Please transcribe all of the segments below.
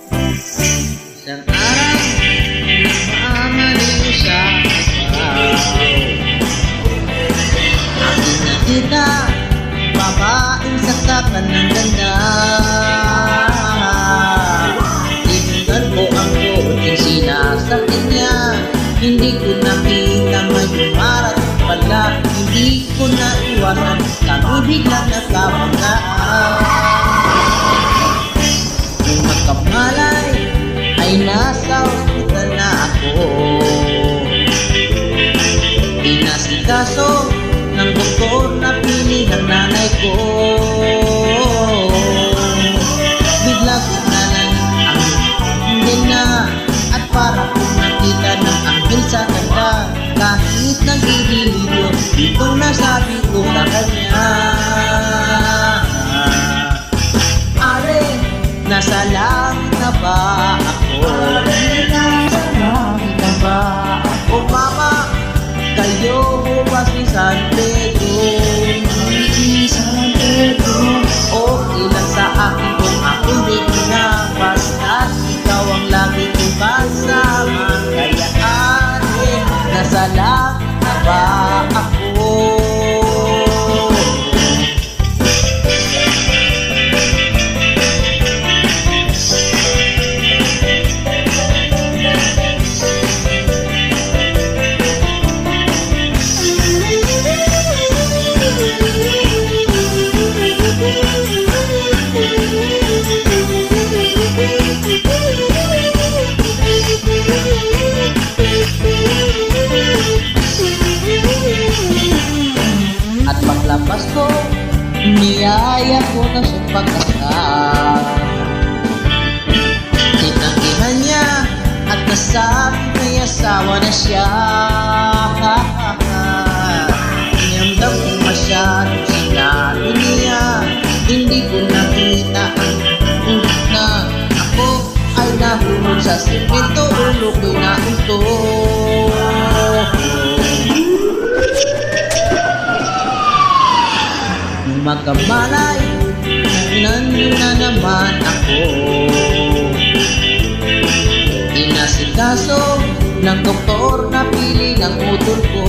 Isang araw, maamali sa kapaw. Aking nakita, babaeng saksakan ng ganda. Tinungan ko ang kuting sinasakit niya. Hindi ko nakita may dumarating pala. Hindi ko na iwasan, kami biglang nagkabanggaan. Nung magkamalay, ay nasa ospital na ako. Inasikaso ng doktor na pili ng nanay ko. Biglang na lang ang hindi na. At para kong nakita ng anghel sa kanta. Kahit nag-iilito, itong nasabi ko sa kanya. Are, nasa langit na ba ako? Nasa langit na ba ako? O mama, kayo ba si San Pedro? Si San Pedro. Okay lang sa akin kung ako dito na. Basta't ikaw ang lagi kong kasama. Kaya ate, nasa langit na ba ako? At paglabas ko, niyaya ko na siyang pagkasal. Tinanggihan niya at nasabi may asawa na siya. Niyamdam ko masyadong sinabi niya. Hindi ko nakita ang na ako ay nahulog sa simento. Ulo ko'y naunto. Magkamalay, nandun na naman ako. Inasikaso ng doktor na pili ng utol ko.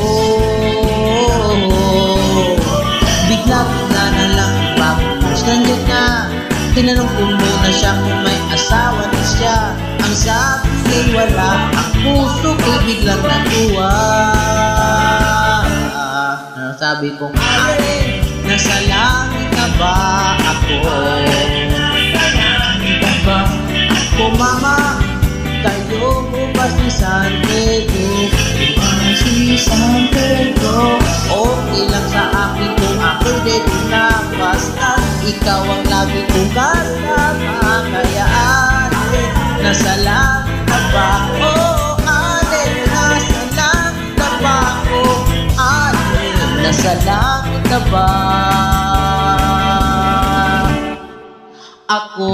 Bigla na lang pagpustan din na. Tinanong ko muna siya kung may asawa na siya. Ang sabi ay wala, ang puso ko'y biglang natuwa. Sabi kong akin, nasa langit na ba ako? Nasa langit na ba ako, mama? Kayo mo ba si San Pedro? Si San Pedro. Okay lang sa akin kung ako dito na. Basta ikaw ang lagi kong kasama. Kaya ate, nasa langit na ba ako? Ate, nasa langit na ba ako? Ate, nasa langit na ba ako?